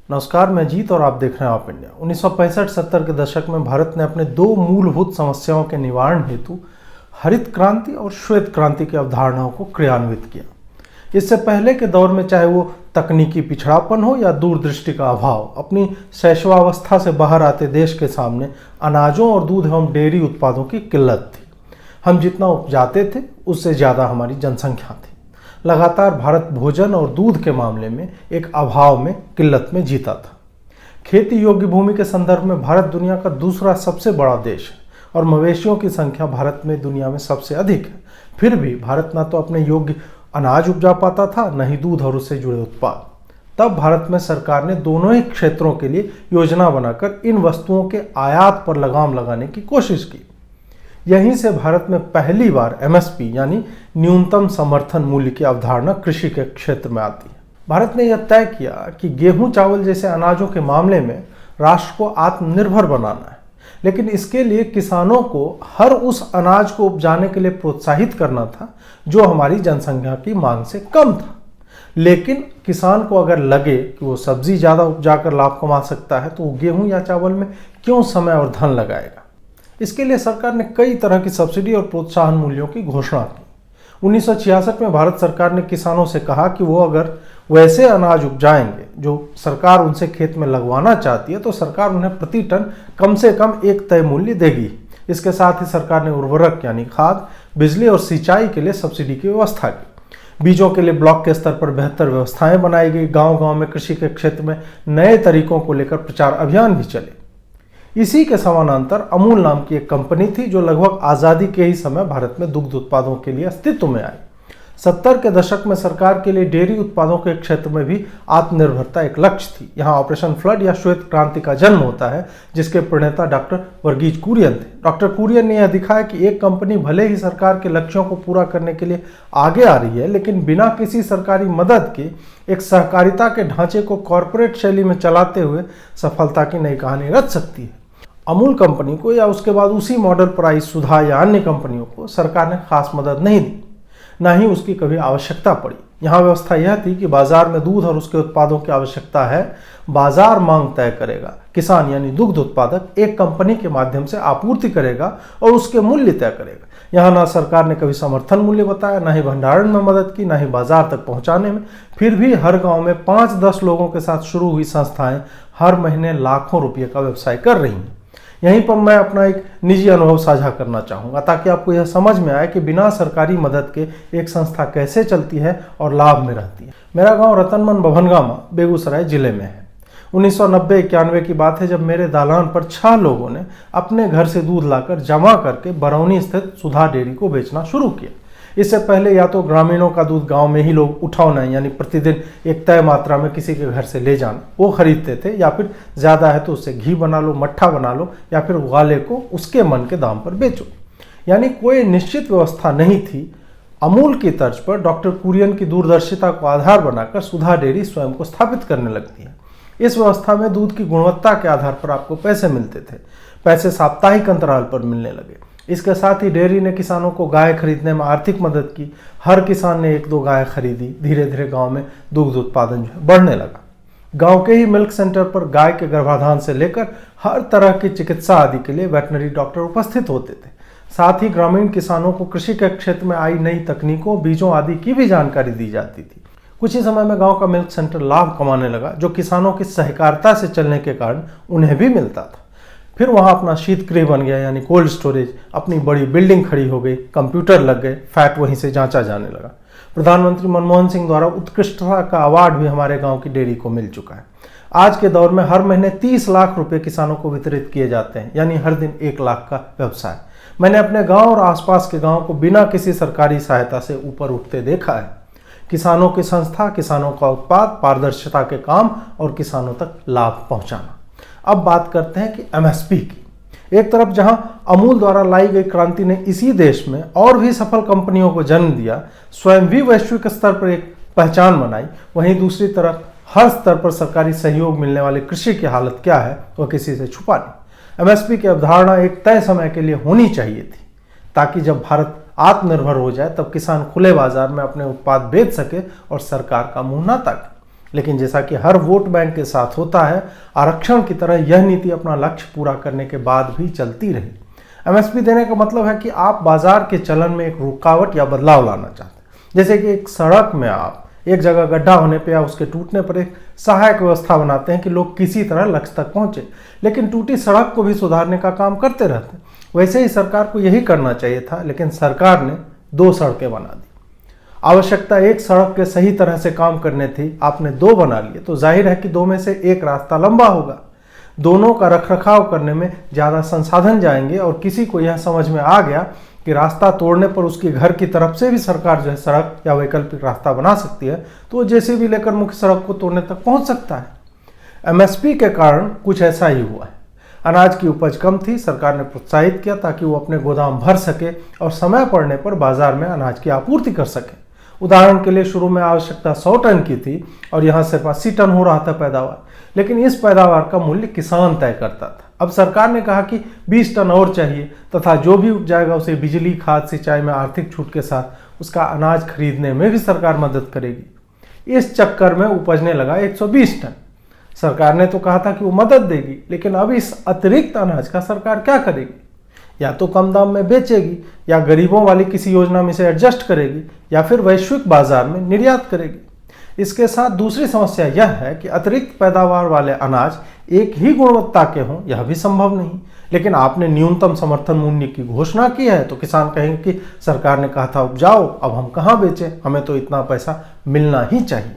नमस्कार, मैं जीत और आप देख रहे हैं आप इंडिया। 1965-70 के दशक में भारत ने अपने दो मूलभूत समस्याओं के निवारण हेतु हरित क्रांति और श्वेत क्रांति की अवधारणाओं को क्रियान्वित किया। इससे पहले के दौर में चाहे वो तकनीकी पिछड़ापन हो या दूरदृष्टि का अभाव, अपनी शैशवावस्था से बाहर आते देश के सामने अनाजों और दूध एवं डेयरी उत्पादों की किल्लत थी। हम जितना उपजाते थे उससे ज़्यादा हमारी जनसंख्या थी। लगातार भारत भोजन और दूध के मामले में एक अभाव में किल्लत में जीता था। खेती योग्य भूमि के संदर्भ में भारत दुनिया का दूसरा सबसे बड़ा देश है और मवेशियों की संख्या भारत में दुनिया में सबसे अधिक है। फिर भी भारत न तो अपने योग्य अनाज उपजा पाता था, न ही दूध और उससे जुड़े उत्पाद। तब भारत में सरकार ने दोनों ही क्षेत्रों के लिए योजना बनाकर इन वस्तुओं के आयात पर लगाम लगाने की कोशिश की। यहीं से भारत में पहली बार एमएसपी यानी न्यूनतम समर्थन मूल्य की अवधारणा कृषि के क्षेत्र में आती है। भारत ने यह तय किया कि गेहूं चावल जैसे अनाजों के मामले में राष्ट्र को आत्मनिर्भर बनाना है, लेकिन इसके लिए किसानों को हर उस अनाज को उपजाने के लिए प्रोत्साहित करना था जो हमारी जनसंख्या की मांग से कम था। लेकिन किसान को अगर लगे कि वो सब्जी ज़्यादा उपजाकर लाभ कमा सकता है तो वो गेहूं या चावल में क्यों समय और धन लगाएगा। इसके लिए सरकार ने कई तरह की सब्सिडी और प्रोत्साहन मूल्यों की घोषणा की। 1966 में भारत सरकार ने किसानों से कहा कि वो अगर वैसे अनाज उपजाएंगे जो सरकार उनसे खेत में लगवाना चाहती है तो सरकार उन्हें प्रति टन कम से कम एक तय मूल्य देगी। इसके साथ ही सरकार ने उर्वरक यानी खाद, बिजली और सिंचाई के लिए सब्सिडी की व्यवस्था की। बीजों के लिए ब्लॉक के स्तर पर बेहतर व्यवस्थाएं बनाई गई। गांव-गांव में कृषि के क्षेत्र में नए तरीकों को लेकर प्रचार अभियान भी चले। इसी के समानांतर अमूल नाम की एक कंपनी थी जो लगभग आज़ादी के ही समय भारत में दुग्ध उत्पादों के लिए अस्तित्व में आई। 70 के दशक में सरकार के लिए डेयरी उत्पादों के क्षेत्र में भी आत्मनिर्भरता एक लक्ष्य थी। यहाँ ऑपरेशन फ्लड या श्वेत क्रांति का जन्म होता है, जिसके प्रणेता डॉक्टर वर्गीज कुरियन थे। डॉक्टर कुरियन ने यह दिखाया कि एक कंपनी भले ही सरकार के लक्ष्यों को पूरा करने के लिए आगे आ रही है, लेकिन बिना किसी सरकारी मदद के एक सहकारिता के ढांचे को कॉरपोरेट शैली में चलाते हुए सफलता की नई कहानी रच सकती है। अमूल कंपनी को या उसके बाद उसी मॉडल पर आई सुधा या अन्य कंपनियों को सरकार ने खास मदद नहीं दी, ना ही उसकी कभी आवश्यकता पड़ी। यहाँ व्यवस्था यह थी कि बाजार में दूध और उसके उत्पादों की आवश्यकता है, बाजार मांग तय करेगा। किसान यानी दुग्ध उत्पादक एक कंपनी के माध्यम से आपूर्ति करेगा और उसके मूल्य तय करेगा। यहाँ ना सरकार ने कभी समर्थन मूल्य बताया, ना ही भंडारण में मदद की, ना ही बाजार तक पहुँचाने में। फिर भी हर गाँव में 5-10 लोगों के साथ शुरू हुई संस्थाएं हर महीने लाखों रुपये का व्यवसाय कर रही हैं। यहीं पर मैं अपना एक निजी अनुभव साझा करना चाहूँगा ताकि आपको यह समझ में आए कि बिना सरकारी मदद के एक संस्था कैसे चलती है और लाभ में रहती है। मेरा गांव रतनमन बभनगामा बेगूसराय जिले में है। 1990-91 की बात है जब मेरे दालान पर 6 लोगों ने अपने घर से दूध लाकर जमा करके बरौनी स्थित सुधा डेयरी को बेचना शुरू किया। इससे पहले या तो ग्रामीणों का दूध गांव में ही लोग उठाना यानी प्रतिदिन एक तय मात्रा में किसी के घर से ले जाना वो खरीदते थे, या फिर ज़्यादा है तो उससे घी बना लो, मट्ठा बना लो, या फिर ग्वाले को उसके मन के दाम पर बेचो। यानी कोई निश्चित व्यवस्था नहीं थी। अमूल की तर्ज पर डॉक्टर कुरियन की दूरदर्शिता को आधार बनाकर सुधा डेयरी स्वयं को स्थापित करने लगती है। इस व्यवस्था में दूध की गुणवत्ता के आधार पर आपको पैसे मिलते थे। पैसे साप्ताहिक अंतराल पर मिलने लगे। इसके साथ ही डेयरी ने किसानों को गाय खरीदने में आर्थिक मदद की। हर किसान ने 1-2 गाय खरीदी। धीरे धीरे गांव में दुग्ध उत्पादन जो है बढ़ने लगा। गांव के ही मिल्क सेंटर पर गाय के गर्भाधान से लेकर हर तरह की चिकित्सा आदि के लिए वेटनरी डॉक्टर उपस्थित होते थे। साथ ही ग्रामीण किसानों को कृषि के क्षेत्र में आई नई तकनीकों, बीजों आदि की भी जानकारी दी जाती थी। कुछ ही समय में गांव का मिल्क सेंटर लाभ कमाने लगा, जो किसानों की सहकारिता से चलने के कारण उन्हें भी मिलता था। फिर वहाँ अपना शीतगृह बन गया यानी कोल्ड स्टोरेज, अपनी बड़ी बिल्डिंग खड़ी हो गई, कंप्यूटर लग गए, फैट वहीं से जांचा जाने लगा। प्रधानमंत्री मनमोहन सिंह द्वारा उत्कृष्टता का अवार्ड भी हमारे गांव की डेयरी को मिल चुका है। आज के दौर में हर महीने 30 लाख रुपए किसानों को वितरित किए जाते हैं, यानी हर दिन 1 लाख का व्यवसाय। मैंने अपने गाँव और आसपास के गाँव को बिना किसी सरकारी सहायता से ऊपर उठते देखा है। किसानों की संस्था, किसानों का उत्पाद, पारदर्शिता के काम और किसानों तक लाभ पहुँचाना। अब बात करते हैं कि एमएसपी की। एक तरफ जहां अमूल द्वारा लाई गई क्रांति ने इसी देश में और भी सफल कंपनियों को जन्म दिया, स्वयं भी वैश्विक स्तर पर एक पहचान बनाई, वहीं दूसरी तरफ हर स्तर पर सरकारी सहयोग मिलने वाले कृषि की हालत क्या है वह किसी से छुपा नहीं। एमएसपी की अवधारणा एक तय समय के लिए होनी चाहिए थी ताकि जब भारत आत्मनिर्भर हो जाए तब किसान खुले बाजार में अपने उत्पाद बेच सके और सरकार का मुंह ना ताके। लेकिन जैसा कि हर वोट बैंक के साथ होता है, आरक्षण की तरह यह नीति अपना लक्ष्य पूरा करने के बाद भी चलती रही। एमएसपी देने का मतलब है कि आप बाजार के चलन में एक रुकावट या बदलाव लाना चाहते हैं। जैसे कि एक सड़क में आप एक जगह गड्ढा होने पर या उसके टूटने पर एक सहायक व्यवस्था बनाते हैं कि लोग किसी तरह लक्ष्य तक पहुंचे, लेकिन टूटी सड़क को भी सुधारने का काम करते रहते हैं। वैसे ही सरकार को यही करना चाहिए था, लेकिन सरकार ने 2 सड़कें बना दी। आवश्यकता एक सड़क के सही तरह से काम करने थी, आपने 2 बना लिए, तो जाहिर है कि 2 में से एक रास्ता लंबा होगा। दोनों का रखरखाव करने में ज़्यादा संसाधन जाएंगे और किसी को यह समझ में आ गया कि रास्ता तोड़ने पर उसके घर की तरफ से भी सरकार जो है सड़क या वैकल्पिक रास्ता बना सकती है, तो वो जेसीबी लेकर मुख्य सड़क को तोड़ने तक पहुंच सकता है। एमएसपी के कारण कुछ ऐसा ही हुआ है। अनाज की उपज कम थी, सरकार ने प्रोत्साहित किया ताकि वो अपने गोदाम भर सके और समय पड़ने पर बाजार में अनाज की आपूर्ति कर सके। उदाहरण के लिए शुरू में आवश्यकता 100 टन की थी और यहाँ सिर्फ 80 टन हो रहा था पैदावार, लेकिन इस पैदावार का मूल्य किसान तय करता था। अब सरकार ने कहा कि 20 टन और चाहिए तथा जो भी उपजाएगा उसे बिजली, खाद, सिंचाई में आर्थिक छूट के साथ उसका अनाज खरीदने में भी सरकार मदद करेगी। इस चक्कर में उपजने लगा 120 टन। सरकार ने तो कहा था कि वो मदद देगी, लेकिन अब इस अतिरिक्त अनाज का सरकार क्या करेगी? या तो कम दाम में बेचेगी, या गरीबों वाली किसी योजना में से एडजस्ट करेगी, या फिर वैश्विक बाजार में निर्यात करेगी। इसके साथ दूसरी समस्या यह है कि अतिरिक्त पैदावार वाले अनाज एक ही गुणवत्ता के हों यह भी संभव नहीं। लेकिन आपने न्यूनतम समर्थन मूल्य की घोषणा की है तो किसान कहेंगे कि सरकार ने कहा था उपजाओ, अब हम कहाँ बेचें, हमें तो इतना पैसा मिलना ही चाहिए।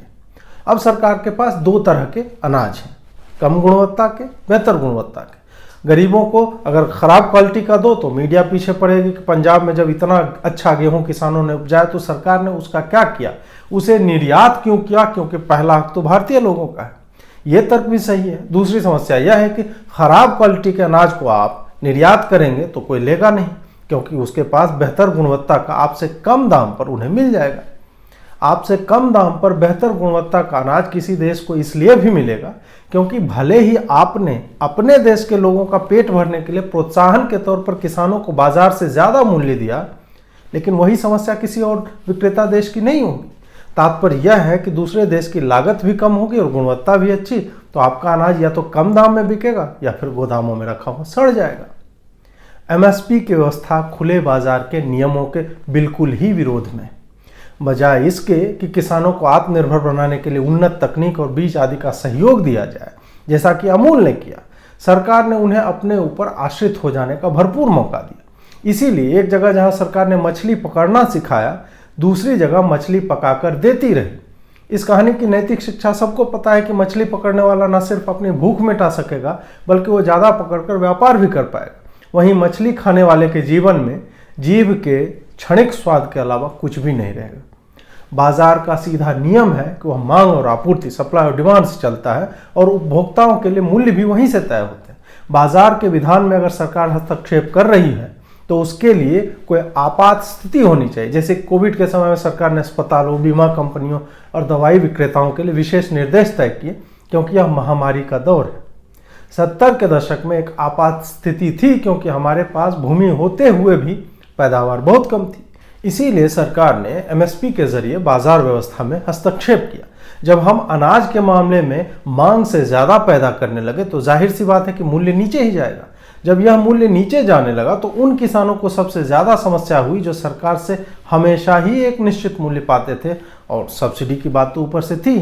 अब सरकार के पास 2 तरह के अनाज हैं, कम गुणवत्ता के, बेहतर गुणवत्ता के। गरीबों को अगर खराब क्वालिटी का दो तो मीडिया पीछे पड़ेगी कि पंजाब में जब इतना अच्छा गेहूं किसानों ने उपजाया तो सरकार ने उसका क्या किया, उसे निर्यात क्यों किया, क्योंकि पहला हक तो भारतीय लोगों का है। यह तर्क भी सही है। दूसरी समस्या यह है कि खराब क्वालिटी के अनाज को आप निर्यात करेंगे तो कोई लेगा नहीं, क्योंकि उसके पास बेहतर गुणवत्ता का आपसे कम दाम पर उन्हें मिल जाएगा। आपसे कम दाम पर बेहतर गुणवत्ता का अनाज किसी देश को इसलिए भी मिलेगा क्योंकि भले ही आपने अपने देश के लोगों का पेट भरने के लिए प्रोत्साहन के तौर पर किसानों को बाजार से ज्यादा मूल्य दिया, लेकिन वही समस्या किसी और विक्रेता देश की नहीं होगी। तात्पर्य यह है कि दूसरे देश की लागत भी कम होगी और गुणवत्ता भी अच्छी, तो आपका अनाज या तो कम दाम में बिकेगा या फिर गोदामों में रखा हुआ सड़ जाएगा। एमएसपी की व्यवस्था खुले बाजार के नियमों के बिल्कुल ही विरोध में। बजाय इसके कि किसानों को आत्मनिर्भर बनाने के लिए उन्नत तकनीक और बीज आदि का सहयोग दिया जाए, जैसा कि अमूल ने किया, सरकार ने उन्हें अपने ऊपर आश्रित हो जाने का भरपूर मौका दिया। इसीलिए एक जगह जहां सरकार ने मछली पकड़ना सिखाया, दूसरी जगह मछली पकाकर देती रही। इस कहानी की नैतिक शिक्षा सबको पता है कि मछली पकड़ने वाला न सिर्फ अपनी भूख मिटा सकेगा बल्कि वो ज़्यादा पकड़कर व्यापार भी कर पाएगा। वहीं मछली खाने वाले के जीवन में जीभ के क्षणिक स्वाद के अलावा कुछ भी नहीं रहेगा। बाजार का सीधा नियम है कि वह मांग और आपूर्ति, सप्लाई और डिमांड से चलता है और उपभोक्ताओं के लिए मूल्य भी वहीं से तय होते हैं। बाजार के विधान में अगर सरकार हस्तक्षेप कर रही है तो उसके लिए कोई आपात स्थिति होनी चाहिए। जैसे कोविड के समय में सरकार ने अस्पतालों, बीमा कंपनियों और दवाई विक्रेताओं के लिए विशेष निर्देश तय किए, क्योंकि यह महामारी का दौर है। 70 के दशक में एक आपात स्थिति थी क्योंकि हमारे पास भूमि होते हुए भी पैदावार बहुत कम थी। इसीलिए सरकार ने एमएसपी के जरिए बाजार व्यवस्था में हस्तक्षेप किया। जब हम अनाज के मामले में मांग से ज्यादा पैदा करने लगे तो जाहिर सी बात है कि मूल्य नीचे ही जाएगा। जब यह मूल्य नीचे जाने लगा तो उन किसानों को सबसे ज्यादा समस्या हुई जो सरकार से हमेशा ही एक निश्चित मूल्य पाते थे, और सब्सिडी की बात तो ऊपर से थी।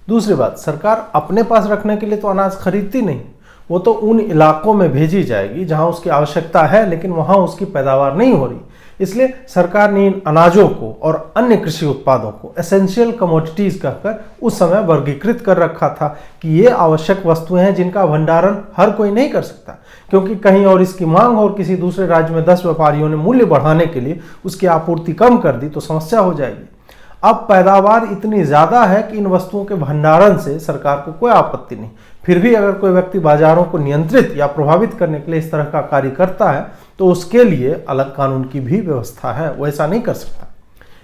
दूसरी बात, सरकार अपने पास रखने के लिए तो अनाज खरीदती नहीं, वो तो उन इलाकों में भेजी जाएगी जहां उसकी आवश्यकता है लेकिन वहां उसकी पैदावार नहीं हो रही। इसलिए सरकार ने इन अनाजों को और अन्य कृषि उत्पादों को एसेंशियल कमोडिटीज कहकर उस समय वर्गीकृत कर रखा था कि ये आवश्यक वस्तुएं हैं जिनका भंडारण हर कोई नहीं कर सकता, क्योंकि कहीं और इसकी मांग और किसी दूसरे राज्य में 10 व्यापारियों ने मूल्य बढ़ाने के लिए उसकी आपूर्ति कम कर दी तो समस्या हो जाएगी। अब पैदावार इतनी ज्यादा है कि इन वस्तुओं के भंडारण से सरकार को कोई आपत्ति नहीं। फिर भी अगर कोई व्यक्ति बाजारों को नियंत्रित या प्रभावित करने के लिए इस तरह का कार्य करता है तो उसके लिए अलग कानून की भी व्यवस्था है, वो ऐसा नहीं कर सकता।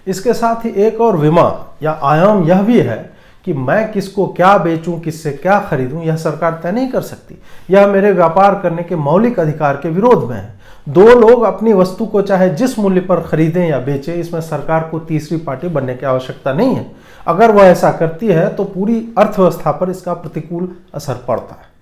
इसके साथ ही एक और विमा या आयाम यह भी है कि मैं किसको क्या बेचूं, किससे क्या खरीदूं, यह सरकार तय नहीं कर सकती। यह मेरे व्यापार करने के मौलिक अधिकार के विरोध में है। दो लोग अपनी वस्तु को चाहे जिस मूल्य पर खरीदें या बेचें, इसमें सरकार को तीसरी पार्टी बनने की आवश्यकता नहीं है। अगर वह ऐसा करती है तो पूरी अर्थव्यवस्था पर इसका प्रतिकूल असर पड़ता है।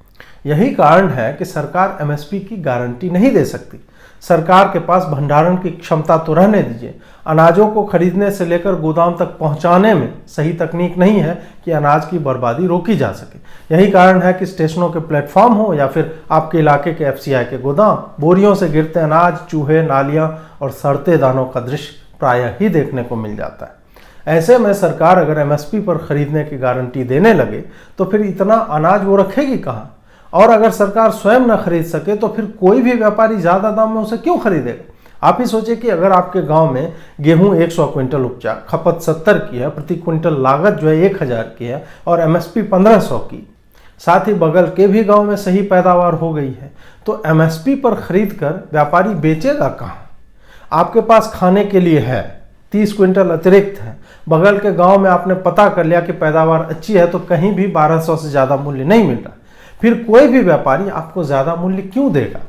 यही कारण है कि सरकार एमएसपी की गारंटी नहीं दे सकती। सरकार के पास भंडारण की क्षमता तो रहने दीजिए, अनाजों को खरीदने से लेकर गोदाम तक पहुंचाने में सही तकनीक नहीं है कि अनाज की बर्बादी रोकी जा सके। यही कारण है कि स्टेशनों के प्लेटफॉर्म हो या फिर आपके इलाके के एफसीआई के गोदाम, बोरियों से गिरते अनाज, चूहे, नालियां और सड़ते दानों का दृश्य प्रायः ही देखने को मिल जाता है। ऐसे में सरकार अगर एमएसपी पर खरीदने की गारंटी देने लगे तो फिर इतना अनाज वो रखेगी कहाँ? और अगर सरकार स्वयं न खरीद सके तो फिर कोई भी व्यापारी ज्यादा दाम में उसे क्यों खरीदेगा? आप ही सोचिए कि अगर आपके गांव में गेहूं 100 क्विंटल उपजा, खपत 70 की है, प्रति क्विंटल लागत जो है 1000 की है और एमएसपी 1500 की, साथ ही बगल के भी गांव में सही पैदावार हो गई है, तो एमएसपी पर खरीद कर व्यापारी बेचेगा कहाँ? आपके पास खाने के लिए है, 30 क्विंटल अतिरिक्त है, बगल के गांव में आपने पता कर लिया कि पैदावार अच्छी है तो कहीं भी 1200 से ज्यादा मूल्य नहीं मिल रहा, फिर कोई भी व्यापारी आपको ज्यादा मूल्य क्यों देगा?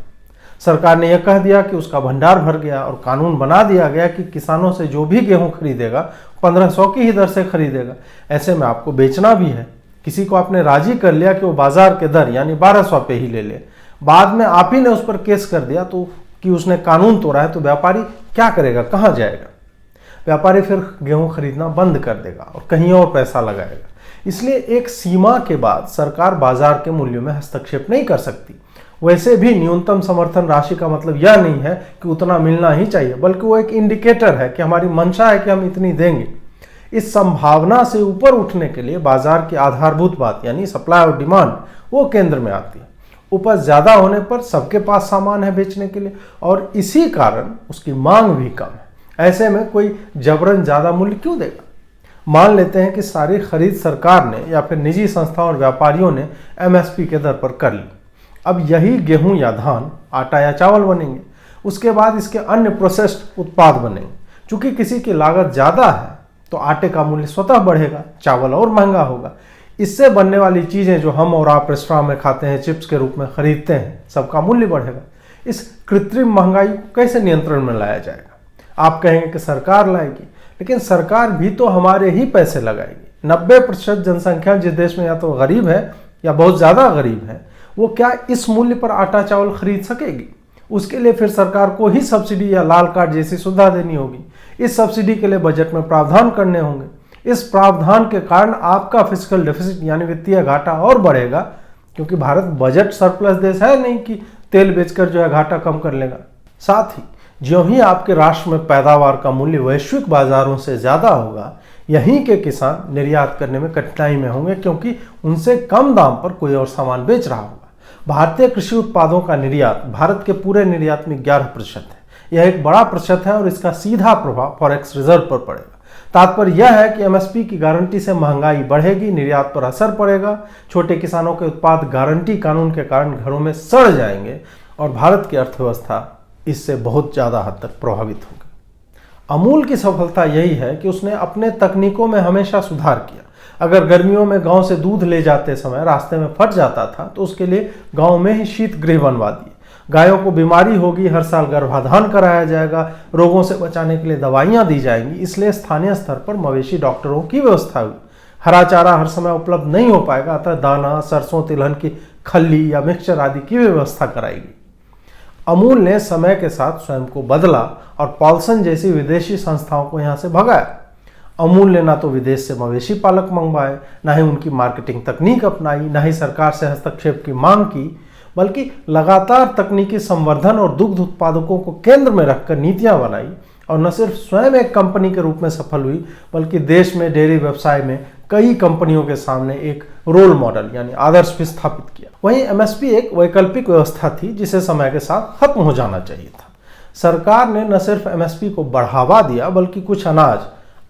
सरकार ने यह कह दिया कि उसका भंडार भर गया और कानून बना दिया गया कि किसानों से जो भी गेहूं खरीदेगा 1500 की ही दर से खरीदेगा। ऐसे में आपको बेचना भी है। किसी को आपने राजी कर लिया कि वो बाजार के दर यानी 1200 पे ही ले ले, बाद में आप ही ने उस पर केस कर दिया तो कि उसने कानून तोड़ा है, तो व्यापारी क्या करेगा, कहाँ जाएगा? व्यापारी फिर गेहूं खरीदना बंद कर देगा और कहीं और पैसा लगाएगा। इसलिए एक सीमा के बाद सरकार बाजार के मूल्यों में हस्तक्षेप नहीं कर सकती। वैसे भी न्यूनतम समर्थन राशि का मतलब यह नहीं है कि उतना मिलना ही चाहिए, बल्कि वो एक इंडिकेटर है कि हमारी मंशा है कि हम इतनी देंगे। इस संभावना से ऊपर उठने के लिए बाजार की आधारभूत बात यानी सप्लाई और डिमांड वो केंद्र में आती है। उपज ज्यादा होने पर सबके पास सामान है बेचने के लिए और इसी कारण उसकी मांग भी कम है। ऐसे में कोई जबरन ज्यादा मूल्य क्यों देगा? मान लेते हैं कि सारी खरीद सरकार ने या फिर निजी संस्थाओं और व्यापारियों ने एमएसपी के दर पर कर ली। अब यही गेहूं या धान, आटा या चावल बनेंगे। उसके बाद इसके अन्य प्रोसेस्ड उत्पाद बनेंगे। चूंकि किसी की लागत ज्यादा है तो आटे का मूल्य स्वतः बढ़ेगा, चावल और महंगा होगा। इससे बनने वाली चीजें जो हम और आप रेस्टोरेंट में खाते हैं, चिप्स के रूप में खरीदते हैं, सबका मूल्य बढ़ेगा। इस कृत्रिम महंगाई को कैसे नियंत्रण में लाया जाएगा? आप कहेंगे कि सरकार लाएगी, लेकिन सरकार भी तो हमारे ही पैसे लगाएगी। 90% जनसंख्या जिस देश में या तो गरीब है या बहुत ज्यादा गरीब है, वो क्या इस मूल्य पर आटा चावल खरीद सकेगी? उसके लिए फिर सरकार को ही सब्सिडी या लाल कार्ड जैसी सुविधा देनी होगी। इस सब्सिडी के लिए बजट में प्रावधान करने होंगे। इस प्रावधान के कारण आपका फिस्कल डेफिसिट यानी वित्तीय घाटा और बढ़ेगा, क्योंकि भारत बजट सरप्लस देश है नहीं कि तेल बेचकर जो है घाटा कम कर लेगा। साथ ही ज्यों ही आपके राष्ट्र में पैदावार का मूल्य वैश्विक बाजारों से ज्यादा होगा, यहीं के किसान निर्यात करने में कठिनाई में होंगे, क्योंकि उनसे कम दाम पर कोई और सामान बेच रहा होगा। भारतीय कृषि उत्पादों का निर्यात भारत के पूरे निर्यात में 11% है। यह एक बड़ा प्रतिशत है और इसका सीधा प्रभाव फॉरेक्स रिजर्व पर पड़ेगा। तात्पर्य यह है कि एमएसपी की गारंटी से महंगाई बढ़ेगी, निर्यात पर असर पड़ेगा, छोटे किसानों के उत्पाद गारंटी कानून के कारण घरों में सड़ जाएंगे और भारत की अर्थव्यवस्था इससे बहुत ज्यादा हद तक प्रभावित होगी। अमूल की सफलता यही है कि उसने अपने तकनीकों में हमेशा सुधार किया। अगर गर्मियों में गांव से दूध ले जाते समय रास्ते में फट जाता था तो उसके लिए गांव में ही शीत गृह बनवा दिए। गायों को बीमारी होगी, हर साल गर्भाधान कराया जाएगा, रोगों से बचाने के लिए दवाइयां दी जाएंगी, इसलिए स्थानीय स्तर पर मवेशी डॉक्टरों की व्यवस्था हुई। हरा चारा हर समय उपलब्ध नहीं हो पाएगा, अतः दाना, सरसों, तिलहन की खल्ली या मिक्सचर आदि की व्यवस्था कराएगी। अमूल ने समय के साथ स्वयं को बदला और पॉल्सन जैसी विदेशी संस्थाओं को यहां से भगाया। अमूल ने ना तो विदेश से मवेशी पालक मंगवाए, ना ही उनकी मार्केटिंग तकनीक अपनाई, ना ही सरकार से हस्तक्षेप की मांग की, बल्कि लगातार तकनीकी संवर्धन और दुग्ध उत्पादकों को केंद्र में रखकर नीतियां बनाई और न सिर्फ स्वयं एक कंपनी के रूप में सफल हुई, बल्कि देश में डेयरी व्यवसाय में कई कंपनियों के सामने एक रोल मॉडल यानी आदर्श भी स्थापित किया। वहीं एमएसपी एक वैकल्पिक व्यवस्था थी जिसे समय के साथ खत्म हो जाना चाहिए था। सरकार ने न सिर्फ एमएसपी को बढ़ावा दिया, बल्कि कुछ अनाज,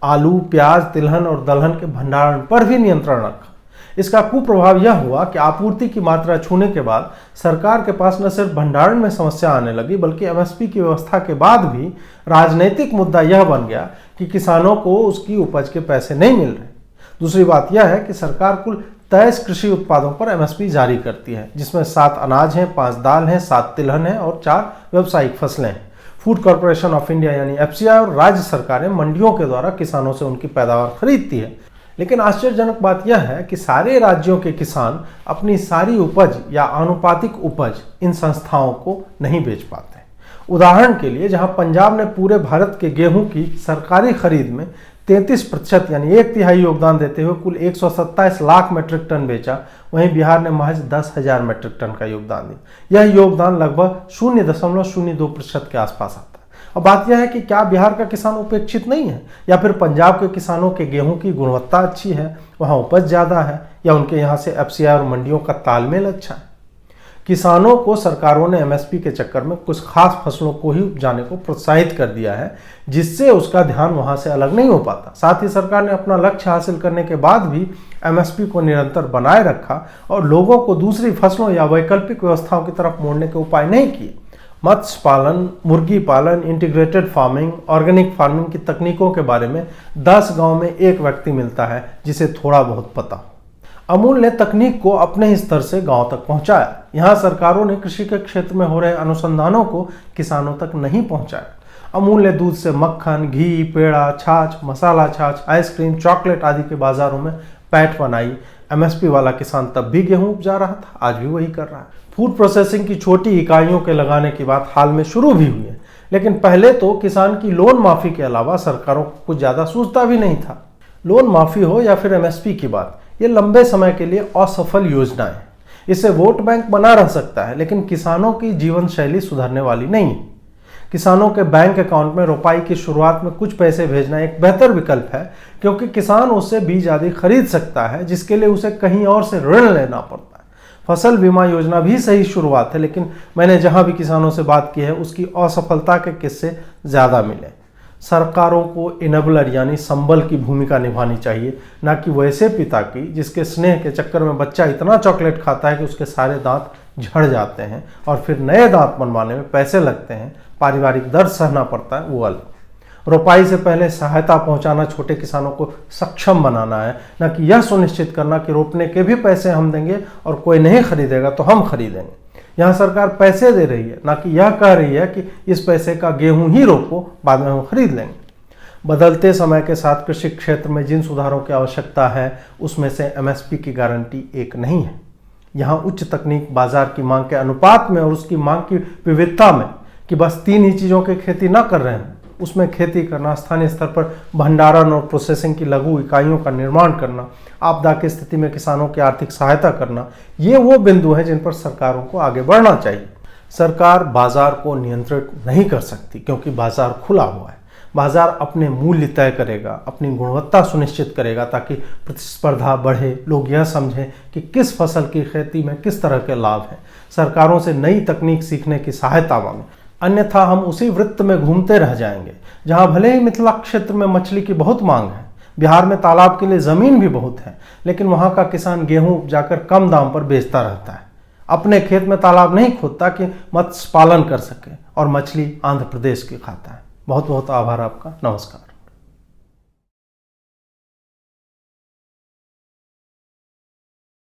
आलू, प्याज, तिलहन और दलहन के भंडारण पर भी नियंत्रण रखा। इसका कुप्रभाव यह हुआ कि आपूर्ति की मात्रा छूने के बाद सरकार के पास न सिर्फ भंडारण में समस्या आने लगी, बल्कि एमएसपी की व्यवस्था के बाद भी राजनीतिक मुद्दा यह बन गया कि किसानों को उसकी उपज के पैसे नहीं मिल रहे। दूसरी बात यह है कि सरकार कुल 23 कृषि उत्पादों पर एमएसपी जारी करती है, जिसमें 7 अनाज हैं, 5 दाल हैं, 7 तिलहन हैं और 4 व्यावसायिक फसलें हैं। फूड कॉर्पोरेशन ऑफ इंडिया यानी एफसीआई और राज्य सरकारें मंडियों के द्वारा किसानों से उनकी पैदावार खरीदती है। लेकिन आश्चर्यजनक बात यह है कि सारे राज्यों के किसान अपनी सारी उपज या आनुपातिक उपज इन संस्थाओं को नहीं बेच पाते। उदाहरण के लिए, जहां पंजाब ने पूरे भारत के गेहूं की सरकारी खरीद में 33% यानी 1/3 योगदान देते हुए कुल 127 लाख मीट्रिक टन बेचा, वहीं बिहार ने महज 10,000 मीट्रिक टन का योगदान दिया। यह योगदान लगभग 0.02% के आसपास आता है। अब बात यह है कि क्या बिहार का किसान उपेक्षित नहीं है, या फिर पंजाब के किसानों के गेहूं की गुणवत्ता अच्छी है, वहां उपज ज्यादा है, या उनके यहां से FCI और मंडियों का तालमेल अच्छा है। किसानों को सरकारों ने MSP के चक्कर में कुछ खास फसलों को ही उपजाने को प्रोत्साहित कर दिया है, जिससे उसका ध्यान वहां से अलग नहीं हो पाता। साथ ही सरकार ने अपना लक्ष्य हासिल करने के बाद भी MSP को निरंतर बनाए रखा और लोगों को दूसरी फसलों या वैकल्पिक व्यवस्थाओं की तरफ मोड़ने के उपाय नहीं किए। मत्स्य पालन, मुर्गी पालन, इंटीग्रेटेड फार्मिंग, ऑर्गेनिक फार्मिंग की तकनीकों के बारे में 10 गांव में एक व्यक्ति मिलता है जिसे थोड़ा बहुत पता हो। अमूल ने तकनीक को अपने स्तर से गांव तक पहुंचाया। यहां सरकारों ने कृषि के क्षेत्र में हो रहे अनुसंधानों को किसानों तक नहीं पहुंचाया। अमूल ने दूध से मक्खन, घी, पेड़ा, छाछ, मसाला छाछ, आइसक्रीम, चॉकलेट आदि के बाजारों में पैठ बनाई। MSP वाला किसान तब भी गेहूं उपजा रहा था, आज भी वही कर रहा है। फूड प्रोसेसिंग की छोटी इकाइयों के लगाने की बात हाल में शुरू भी हुई है, लेकिन पहले तो किसान की लोन माफी के अलावा सरकारों को कुछ ज्यादा सूझता भी नहीं था। लोन माफी हो या फिर MSP की बात, ये लंबे समय के लिए असफल योजना है। इसे वोट बैंक बना रह सकता है, लेकिन किसानों की जीवन शैली सुधरने वाली नहीं है। किसानों के बैंक अकाउंट में रुपाई की शुरुआत में कुछ पैसे भेजना एक बेहतर विकल्प है, क्योंकि किसान उससे बीज आदि खरीद सकता है, जिसके लिए उसे कहीं और से ऋण लेना पड़ता है। फसल बीमा योजना भी सही शुरुआत है, लेकिन मैंने जहां भी किसानों से बात की है उसकी असफलता के किस्से ज्यादा मिले। सरकारों को इनेबलर यानी संबल की भूमिका निभानी चाहिए, ना कि वैसे पिता की जिसके स्नेह के चक्कर में बच्चा इतना चॉकलेट खाता है कि उसके सारे दांत झड़ जाते हैं और फिर नए दांत बनवाने में पैसे लगते हैं, पारिवारिक दर्द सहना पड़ता है, वो अलग। रोपाई से पहले सहायता पहुंचाना छोटे किसानों को सक्षम बनाना है, न कि यह सुनिश्चित करना कि रोपने के भी पैसे हम देंगे और कोई नहीं खरीदेगा तो हम खरीदेंगे। यहाँ सरकार पैसे दे रही है, ना कि यह कह रही है कि इस पैसे का गेहूं ही रोपो, बाद में हम खरीद लेंगे। बदलते समय के साथ कृषि क्षेत्र में जिन सुधारों की आवश्यकता है उसमें से MSP की गारंटी एक नहीं है। यहाँ उच्च तकनीक बाजार की मांग के अनुपात में और उसकी मांग की विविधता में कि बस 3 ही चीज़ों की खेती न कर रहे हैं, उसमें खेती करना, स्थानीय स्तर पर भंडारण और प्रोसेसिंग की लघु इकाइयों का निर्माण करना, आपदा की स्थिति में किसानों की आर्थिक सहायता करना, ये वो बिंदु हैं जिन पर सरकारों को आगे बढ़ना चाहिए। सरकार बाजार को नियंत्रित नहीं कर सकती, क्योंकि बाजार खुला हुआ है। बाजार अपने मूल्य तय करेगा, अपनी गुणवत्ता सुनिश्चित करेगा, ताकि प्रतिस्पर्धा बढ़े, लोग यह समझें कि किस फसल की खेती में किस तरह के लाभ हैं। सरकारों से नई तकनीक सीखने की सहायता मांगे, अन्यथा हम उसी वृत्त में घूमते रह जाएंगे। जहां भले ही मिथिला क्षेत्र में मछली की बहुत मांग है, बिहार में तालाब के लिए जमीन भी बहुत है, लेकिन वहां का किसान गेहूं उपजाकर कम दाम पर बेचता रहता है। अपने खेत में तालाब नहीं खोदता कि मत्स्य पालन कर सके, और मछली आंध्र प्रदेश की खाता है। बहुत बहुत आभार आपका। नमस्कार।